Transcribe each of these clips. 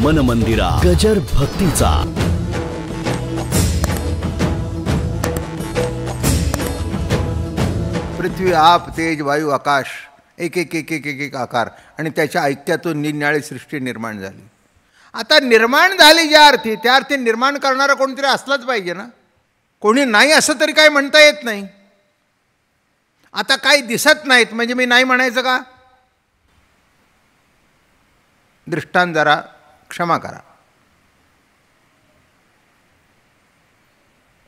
मन मंदिरा गजर भक्तीचा. पृथ्वी, आप, तेज, वायू, आकाश, एक एक एक एक एक एक आकार आणि त्याच्या ऐक्यातून निरनिराळी सृष्टी निर्माण झाली. आता निर्माण झाली ज्या अर्थी, त्या अर्थी निर्माण करणारा कोणतरी असलाच पाहिजे ना. कोणी नाही असं तरी काही म्हणता येत नाही. आता काही दिसत नाहीत म्हणजे मी नाही म्हणायचं का? दृष्टांत जरा क्षमा करा.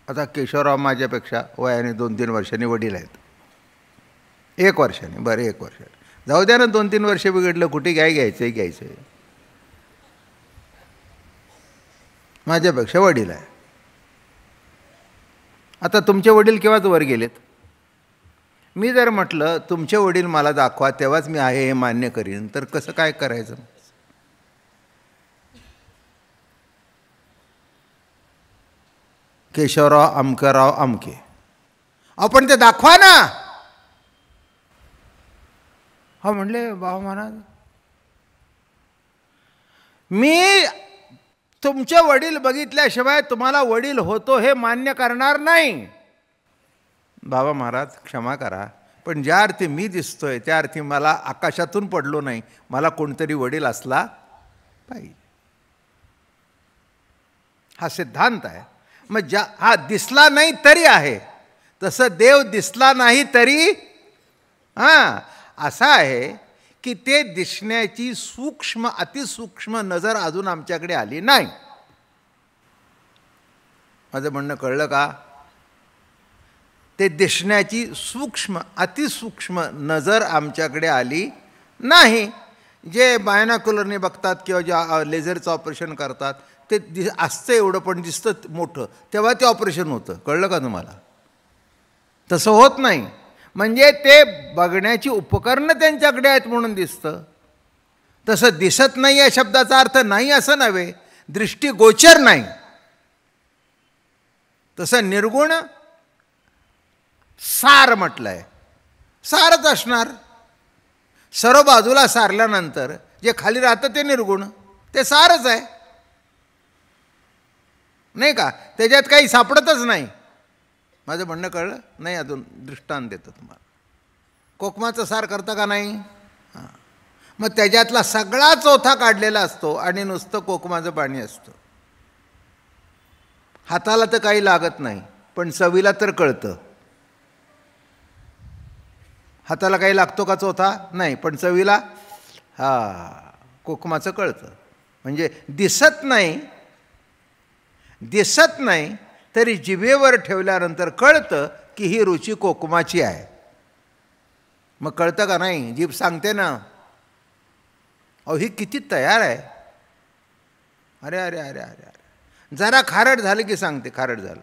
आता केशवराव माझ्यापेक्षा वयाने 2-3 वर्षांनी वडील आहेत. 1 वर्षाने, बरं 1 वर्ष जाऊ द्या ना. 2-3 वर्ष बिघडलं, कुठे घ्यायचं माझ्यापेक्षा वडील आहे. आता तुमचे वडील केव्हाच वर गेलेत. मी जर म्हटलं तुमचे वडील मला दाखवा तेव्हाच मी आहे हे मान्य करीन, तर कसं काय करायचं? केशवराव अमकराव अमके, आपण ते दाखवा ना. हा म्हणले बाबा महाराज मी तुमचे वडील बघितल्याशिवाय तुम्हाला वडील होतो हे मान्य करणार नाही. बाबा महाराज क्षमा करा, पण ज्या अर्थी मी दिसतोय त्या अर्थी मला आकाशातून पडलो नाही, मला कोणतरी वडील असला पाहिजे. हा सिद्धांत आहे. मग हा दिसला नाही तरी आहे, तसं देव दिसला नाही तरी असं आहे की ते दिसण्याची सूक्ष्म अतिसूक्ष्म नजर अजून आमच्याकडे आली नाही. माझं म्हणणं कळलं का? ते दिसण्याची सूक्ष्म अतिसूक्ष्म नजर आमच्याकडे आली नाही. जे बायनाक्युलरने बघतात किंवा जे लेझरचं ऑपरेशन करतात ते असतं एवढं पण दिसतं मोठं, तेव्हा ते ऑपरेशन होतं. कळलं का तुम्हाला? तसं होत नाही. म्हणजे ते बघण्याची उपकरणं त्यांच्याकडे आहेत म्हणून दिसतं. तसं दिसत नाही या शब्दाचा अर्थ नाही असं नव्हे, दृष्टीगोचर नाही. तसं निर्गुण सार म्हटलंय, सारच असणार. सर्व बाजूला सारल्यानंतर जे खाली राहतं ते निर्गुण, ते सारच आहे नाही का? त्याच्यात काही सापडतच नाही. माझं म्हणणं कळलं नाही? अजून दृष्टांत देतो तुम्हाला. कोकमाचं सार करता का नाही? हां, मग त्याच्यातला सगळा चौथा काढलेला असतो आणि नुसतं कोकमाचं पाणी असतं. हाताला तर काही लागत नाही, पण चवीला तर कळतं. हाताला काही लागतो का चौथा? नाही, पण चवीला कोकमाचं कळतं. म्हणजे दिसत नाही तरी जिभेवर ठेवल्यानंतर कळतं की ही रुची कोकमाची आहे. मग कळतं का नाही? जीभ सांगते ना, अहो ही किती तयार आहे. अरे अरे अरे अरे अरे, जरा खारट झालं की सांगते खारट झालं,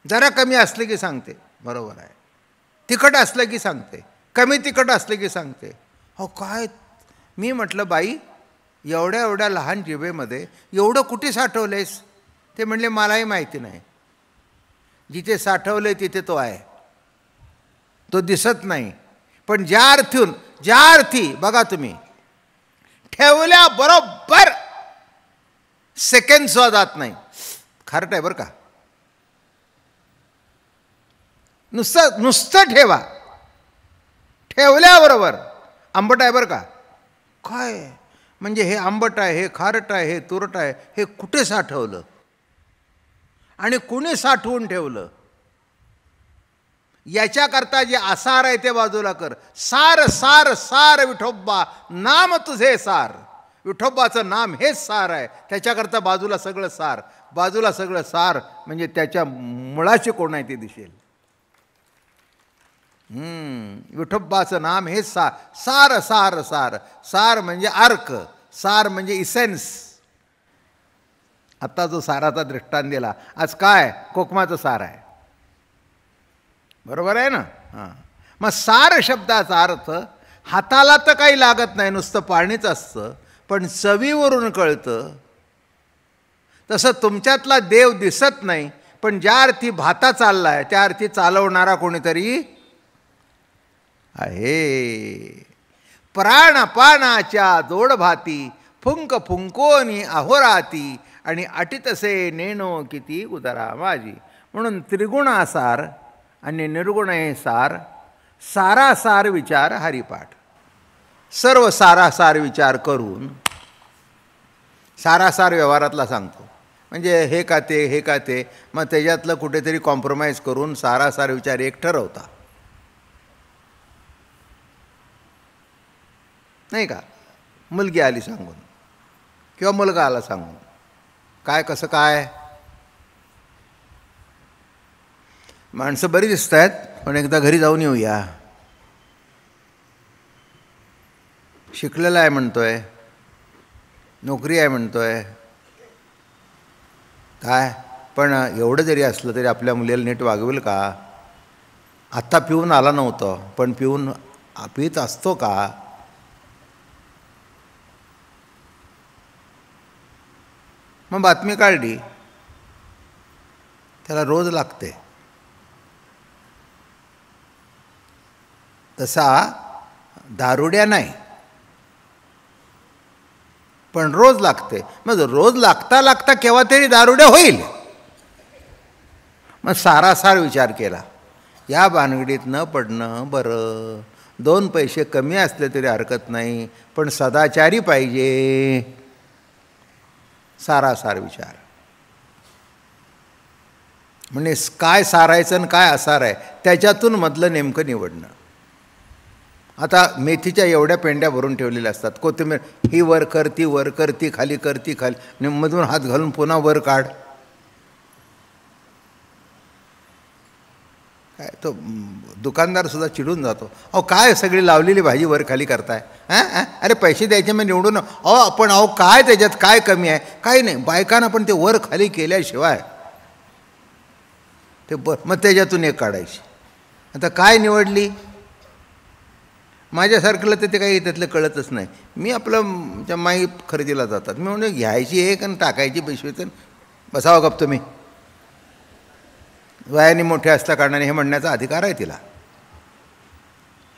जरा कमी असलं की सांगते बरोबर आहे, तिखट असलं की सांगते, कमी तिखट असलं की सांगते. अहो काय, मी म्हटलं बाई एवढ्या एवढ्या लहान जिभेमध्ये एवढं कुठे साठवलंयस? ते म्हणले मलाही माहिती नाही. जिथे साठवलंय तिथे तो आहे, तो दिसत नाही. पण ज्या अर्थी बघा तुम्ही ठेवल्याबरोबर सेकंड सुद्धा जात नाही. खारट आहे बरं का, नुसतं ठेवल्याबरोबर आंबट आहे बरं का. काय म्हणजे हे आंबट आहे, हे खारट आहे, हे तुरट आहे, हे कुठे साठवलं आणि कुणी साठवून ठेवलं? याच्याकरता जे आसार आहे ते बाजूला कर. सार सार सार विठोबा नाम तुझे सार. विठोबाचं नाम हेच सार आहे. त्याच्याकरता बाजूला सगळं सार. बाजूला सगळं सार म्हणजे त्याच्या मुळाशी कोण आहे ते दिसेल. विठोबाचं नाम हेच सार. सार सार सार सार म्हणजे अर्क, सार म्हणजे इसेन्स. आता जो साराचा दृष्टांत दिला, आज काय कोकमाचं सार आहे. बरोबर आहे ना? हां, मग सार शब्दाचा अर्थ हाताला तर काही लागत नाही, नुसतं पाणीच असतं, पण चवीवरून कळतं. तसं तुमच्यातला देव दिसत नाही, पण ज्या अर्थी भाता चाललाय त्या अर्थी चालवणारा कोणीतरी आहे. प्राणपानाच्या जोड भाती फुंक फुंकोनी अहोराती आणि अटितसे नेणो किती उदरा माझी. म्हणून त्रिगुणासार आणि निर्गुण सार, सारासार विचार हरिपाठ. सर्व सारासार विचार करून, सारासार व्यवहारातला सांगतो म्हणजे हे का ते, हे का ते, मग त्याच्यातलं कुठेतरी कॉम्प्रोमाइज करून सारासार विचार एक ठरवता, नाही का. मुलगी आली सांगून किंवा मुलगा आला सांगून, काय कसं काय, माणसं बरी दिसत आहेत पण एकदा घरी जाऊन येऊया. शिकलेला आहे म्हणतोय, नोकरी आहे म्हणतोय, काय पण एवढं जरी असलं तरी आपल्या मुलीला नीट वागवेल का. आत्ता पिऊन आला नव्हतं पण पित असतो का. मग बातमी काढली, त्याला रोज लागते. तसा दारुड्या नाही पण रोज लागते. मग रोज लागता लागता केव्हा तरी दारुड्या होईल. मग सारासार विचार केला, या भानगडीत न पडणं बरं. 2 पैसे कमी असले तरी हरकत नाही पण सदाचारी पाहिजे. सारासार विचार म्हणजे काय सारायचं आणि काय असार आहे त्याच्यातून मधलं नेमकं निवडणं. आता मेथीच्या एवढ्या पेंड्या भरून ठेवलेल्या असतात. कोथिंबीर ही वर कर, ती वर कर, ती खाली कर, ती खाली, मधून हात घालून पुन्हा वर काढ. काय तो दुकानदारसुद्धा चिडून जातो, अहो काय सगळी लावलेली भाजी वर खाली करताय. हां अरे पैसे द्यायचे मग निवडून. अहो काय त्याच्यात काय कमी आहे. काही नाही, बायकांना पण ते वर खाली केल्याशिवाय ते मग त्याच्यातून एक काढायची. आता काय निवडली. माझ्यासारखंला तर ते काही त्यातलं कळतच नाही. मी आपलं त्या माई खरेदीला जातात, मी म्हणजे घ्यायची एक आणि टाकायची पिशवीत, बसावं गप तुम्ही. वयाने मोठे असल्या कारणाने हे म्हणण्याचा अधिकार आहे तिला.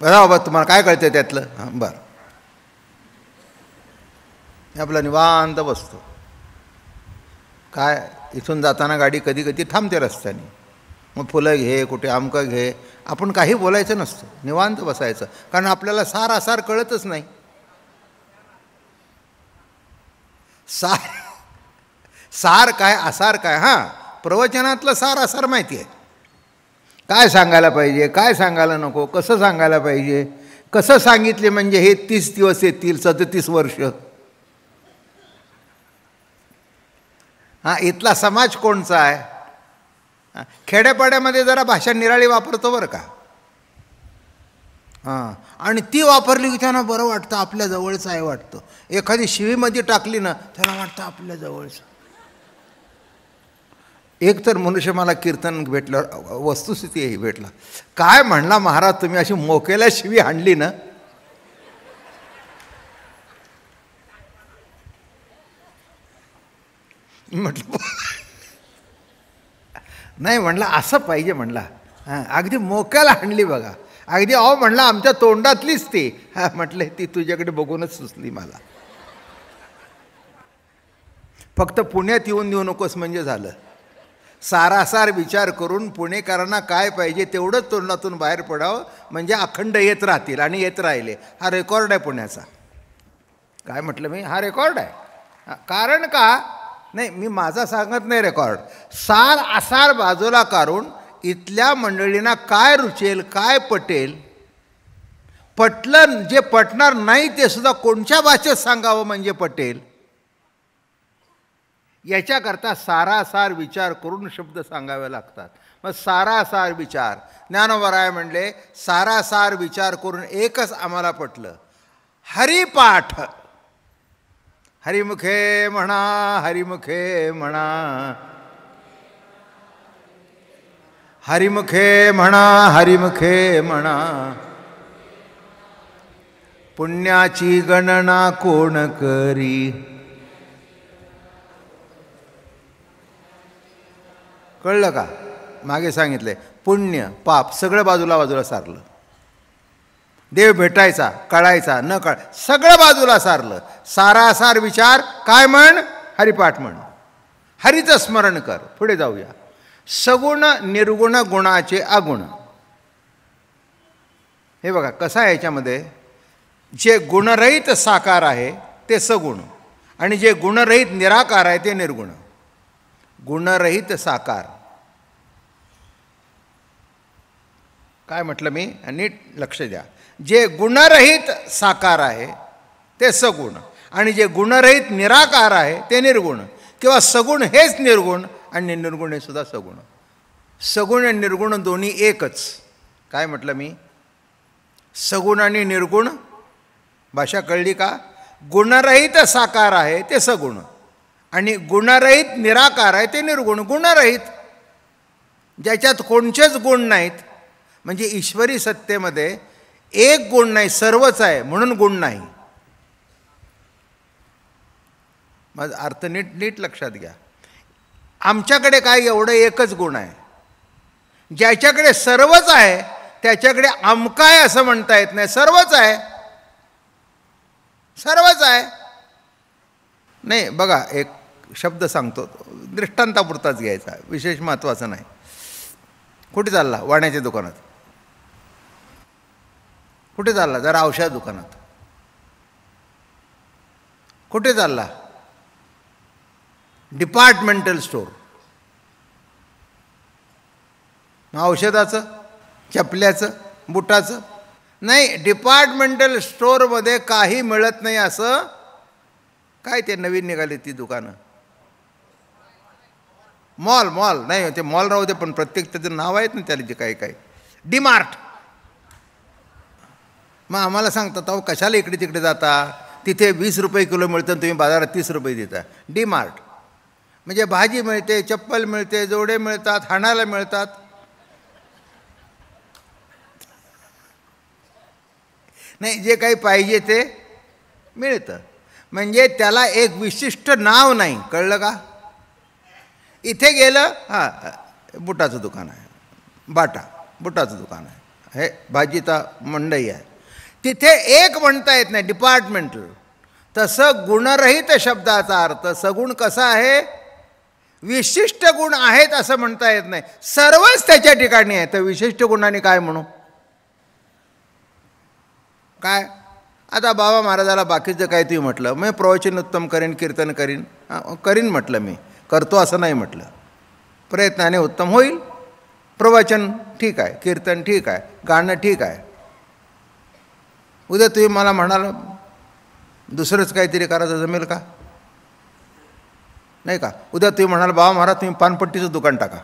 बघा बाबा तुम्हाला काय कळतं त्यातलं. हां बरं. आपला निवांत बसतो. काय इथून जाताना गाडी कधी कधी थांबते रस्त्याने, मग फुलं घे, कुठे आमकं घे. आपण काही बोलायचं नसतं, निवांत बसायचं, कारण आपल्याला सारासार कळतच नाही. सार काय असार काय. हां प्रवचनातलं सार असार माहिती आहे. काय सांगायला पाहिजे, काय सांगायला नको, कसं सांगायला पाहिजे, कसं सांगितले म्हणजे हे 30 दिवस येतील, 37 वर्ष. हां इथला समाज कोणचा आहे. खेड्यापाड्यामध्ये जरा भाषा निराळी वापरतो बरं का. हां आणि ती वापरली की त्यांना बरं वाटतं, आपल्या जवळचं आहे वाटतं. एखादी शिवीमध्ये टाकली ना त्याला वाटतं आपल्या जवळचं. एक तर मनुष्य मला कीर्तन भेटलं, वस्तुस्थिती भेटला. काय म्हणला महाराज तुम्ही अशी मोकेला शिवी हाणली ना. म्हटलं नाही, म्हणला असं पाहिजे म्हणला. हां अगदी मोक्याला हाणली बघा, अगदी अहो म्हणला आमच्या तोंडातलीच ती. हां म्हटलं ती तुझ्याकडे बघूनच सुचली मला. फक्त पुण्यात येऊन देऊ नकोस म्हणजे झालं. सारासार विचार करून पुणेकरांना काय पाहिजे तेवढंच तोंडातून बाहेर पडावं म्हणजे अखंड येत राहतील आणि येत राहिले. हा रेकॉर्ड आहे पुण्याचा. काय म्हटलं मी, हा रेकॉर्ड आहे. कारण का नाही, मी माझा सांगत नाही रेकॉर्ड. सार आसार बाजूला काढून इथल्या मंडळींना काय रुचेल, काय पटेल, पटलं जे पटणार नाही ते सुद्धा कोणत्या भाषेत सांगावं म्हणजे पटेल, याच्याकरता सारासार विचार करून शब्द सांगावे लागतात. मग सारासार विचार ज्ञानोबराय म्हणले, सारासार विचार करून एकच आम्हाला पटलं, हरिपाठ. हरिमुखे म्हणा, हरिमुखे म्हणा, हरिमुखे म्हणा, हरिमुखे म्हणा. पुण्याची गणना कोण करी. कळलं का. मागे सांगितलंय पुण्य पाप सगळं बाजूला बाजूला सारलं. देव भेटायचा, कळायचा, न कळ, सगळं बाजूला सारलं. सारासार विचार काय म्हण? हरिपाठ म्हण, हरीचं स्मरण कर. पुढे जाऊया. सगुण निर्गुण गुणाचे अगुण. हे बघा कसं आहे याच्यामध्ये, जे गुणरहित साकार आहे ते सगुण आणि जे गुणरहित निराकार आहे ते निर्गुण. गुणरहित साकार काय म्हटलं मी? नीट लक्ष द्या. जे गुणरहित साकार आहे ते सगुण आणि जे गुणरहित निराकार आहे ते निर्गुण, किंवा सगुण हेच निर्गुण आणि निर्गुण हे सुद्धा सगुण. सगुण आणि निर्गुण दोन्ही एकच. काय म्हटलं मी? सगुण आणि निर्गुण. भाषा कळली का? गुणरहित साकार आहे ते सगुण आणि गुणरहित निराकार आहे ते निर्गुण. गुणरहित ज्याच्यात कोणतेच गुण नाहीत, म्हणजे ईश्वरी सत्तेमध्ये एक गुण नाही, सर्वच आहे म्हणून गुण नाही. माझा अर्थ नीट लक्षात घ्या. आमच्याकडे काय एवढं एकच गुण आहे. ज्याच्याकडे सर्वच आहे त्याच्याकडे अमका आहे असं म्हणता येत नाही. सर्वच आहे, सर्वच आहे. नाही बघा, एक शब्द सांगतो, दृष्टांतापुरताच घ्यायचा, विशेष महत्त्वाचं नाही. कुठे चालला? वाण्याच्या दुकानात. कुठे चालला? जरा औषध दुकानात. कुठे चालला? Departmental store. औषधाचं, चपल्याचं, बुटाचं नाही. डिपार्टमेंटल स्टोअरमध्ये काही मिळत नाही असं काय ते नवीन निघाले ती दुकानं? मॉल नाही, ते मॉल राहू दे, पण प्रत्येक त्याचं नाव आहेत ना त्याला, जे काही डीमार्ट. मग आम्हाला सांगतात अहो कशाला इकडे तिकडे जाता, तिथे 20 रुपये किलो मिळतं, तुम्ही बाजारात 30 रुपये देता. डीमार्ट म्हणजे भाजी मिळते, चप्पल मिळते, जोडे मिळतात, हाणायला मिळतात. नाही, जे काही पाहिजे ते मिळतं. म्हणजे त्याला एक विशिष्ट नाव नाही. कळलं का? इथे गेलं, हां बुटाचं दुकान आहे, बाटा बुटाचं दुकान आहे, हे भाजीचा मंडई आहे, तिथे एक म्हणता येत नाही, डिपार्टमेंटल. तसं गुणरहित शब्दाचा अर्थ सगुण कसा आहे? विशिष्ट गुण आहेत असं म्हणता येत नाही. सर्वच त्याच्या ठिकाणी आहे, तर विशिष्ट गुणाने काय म्हणू? काय? आता बाबा महाराजाला बाकीचं काय तुम्ही म्हटलं, मी प्रवचन उत्तम करीन, कीर्तन करीन म्हटलं, मी करतो असं नाही म्हटलं. प्रयत्नाने उत्तम होईल. प्रवचन ठीक आहे, कीर्तन ठीक आहे, गाणं ठीक आहे. उद्या तुम्ही मला म्हणाल दुसरंच काहीतरी करायचं जमेल का? नाही का? उद्या तुम्ही म्हणाल बाबा महाराज तुम्ही पानपट्टीचं दुकान टाका.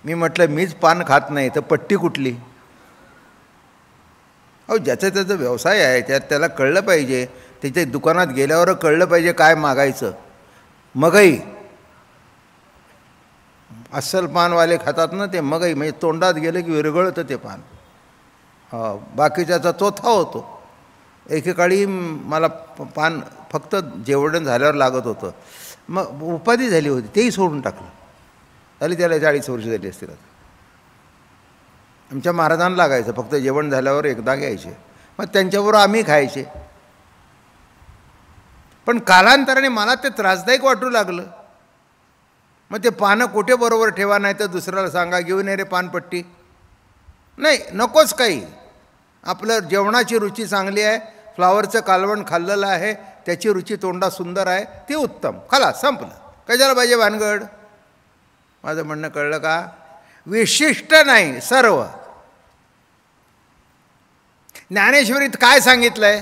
मी म्हटलं मीच पान खात नाही तर पट्टी कुठली? अहो ज्याचा त्याचा व्यवसाय आहे, त्याला कळलं पाहिजे. त्याच्या दुकानात गेल्यावर कळलं पाहिजे काय मागायचं. मगई अस्सल पानवाले खातात ना ते मगई, म्हणजे तोंडात गेलं की विरघळतं ते पान. बाकीच्याचा चोथा होतो. एकेकाळी मला पान फक्त जेवण झाल्यावर लागत होतं, मग उपाधी झाली होती, तेही सोडून टाकलं. झाली त्याला 40 वर्ष झाली असतील. आमच्या महाराजांना लागायचं, फक्त जेवण झाल्यावर एकदा घ्यायचे, मग त्यांच्याबरोबर आम्ही खायचे. पण कालांतराने मला ते त्रासदायक वाटू लागलं. मग ते पानं कुठे बरोबर ठेवा, नाही तर दुसऱ्याला सांगा घेऊन ये रे पानपट्टी. नाही, नकोच काही. आपलं जेवणाची रुची चांगली आहे, फ्लावरचं कालवण खाल्लेलं आहे, त्याची रुची तोंडात सुंदर आहे, ती उत्तम. खाला, संपलं. कशाला पाहिजे भानगड? माझं म्हणणं कळलं का? विशिष्ट नाही, सर्व. ज्ञानेश्वरीत काय सांगितलंय?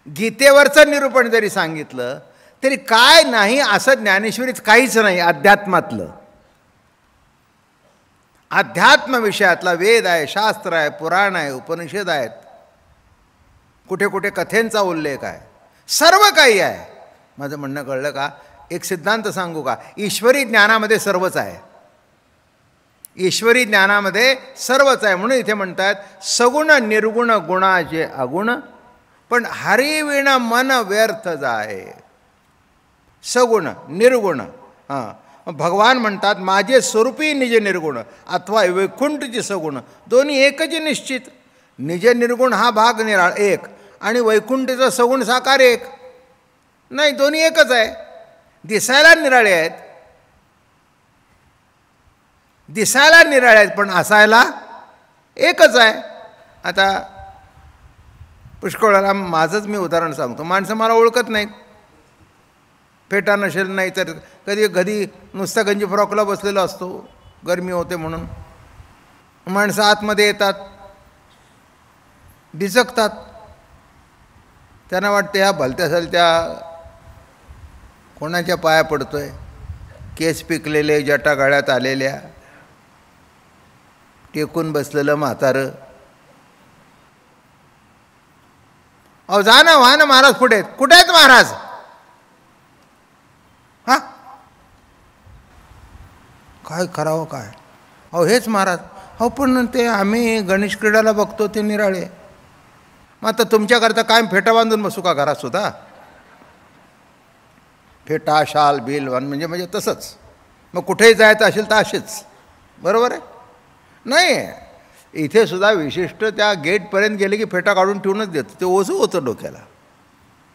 गीतेवरचं निरूपण जरी सांगितलं तरी काय नाही असं ज्ञानेश्वरीत काहीच नाही. अध्यात्मातलं, अध्यात्म विषयातला वेद आहे, शास्त्र आहे, पुराण आहे, उपनिषद आहेत, कुठे कुठे कथेंचा उल्लेख आहे, सर्व काही आहे. माझं म्हणणं कळलं का? एक सिद्धांत सांगू का? ईश्वरी ज्ञानामध्ये सर्वच आहे. ईश्वरी ज्ञानामध्ये सर्वच आहे. म्हणून इथे म्हणतात सगुण निर्गुण गुणाचे अगुण, पण हरिविण मन व्यर्थ जाय. सगुण निर्गुण, भगवान म्हणतात माझे स्वरूपी निज निर्गुण अथवा वैकुंठची सगुण, दोन्ही एकच निश्चित. निज निर्गुण हा भाग निराळ एक आणि वैकुंठीचा सगुण साकार एक नाही, दोन्ही एकच आहे. दिसायला निराळे आहेत, दिसायला निराळे आहेत, पण असायला एकच आहे. आता पुष्कळाला माझंच मी उदाहरण सांगतो. माणसं मला ओळखत नाहीत, फेटा नसेल नाही तर कधी कधी नुसता गंजी फ्रॉकला बसलेला असतो, गरमी होते म्हणून. माणसं आतमध्ये येतात, बिचकतात, त्यांना वाटते ह्या भलत्या सलत्या कोणाच्या पाया पडतोय, केस पिकलेले, जटा गळ्यात आलेल्या, टेकून बसलेलं म्हातारं. अहो जा ना, व्हा ना, महाराज पुढे आहेत. कुठे आहेत महाराज? हा काय करावं काय? अहो हेच महाराज. अहो पण ते आम्ही गणेश क्रीडाला बघतो ते निराळे. मग आता तुमच्याकरता काय फेटा बांधून बसू का घरात सुद्धा? फेटा शाल बिल म्हणजे तसंच. मग कुठेही जायचं असेल तर असेच, बरोबर आहे? नाही, इथे सुद्धा विशिष्ट त्या गेटपर्यंत गेले की फेटा काढून ठेवूनच देतो, ते ओझं होतं डोक्याला.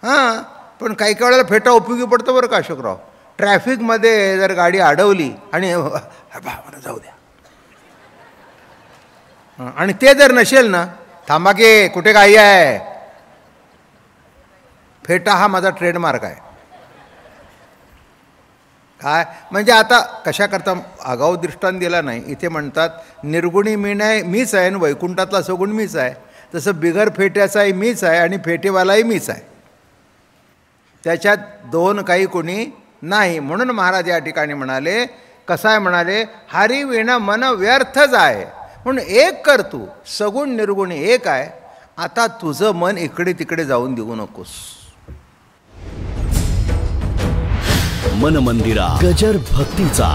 हां, पण काही काही वेळेला फेटा उपयोगी पडतो बरं का अशोकराव. ट्रॅफिकमध्ये जर गाडी अडवली आणि मला जाऊ द्या, आणि ते जर नसेल ना, थांबा की कुठे काही आहे, फेटा हा माझा ट्रेडमार्क आहे. काय म्हणजे आता कशा करता आगाऊ दृष्टांत दिला नाही. इथे म्हणतात निर्गुणी मीच आहे आणि वैकुंठातला सगुण मीच आहे. तसं बिगर फेट्याचाही मीच आहे आणि फेटेवालाही मीच आहे, त्याच्यात दोन काही कोणी नाही. म्हणून महाराज या ठिकाणी म्हणाले, कसं आहे म्हणाले, हरी विण मन व्यर्थच आहे. म्हणून एक कर तू, सगुण निर्गुणी एक आहे. आता तुझं मन इकडे तिकडे जाऊन देऊ नकोस. मन मंदिरा गजर भक्तीचा.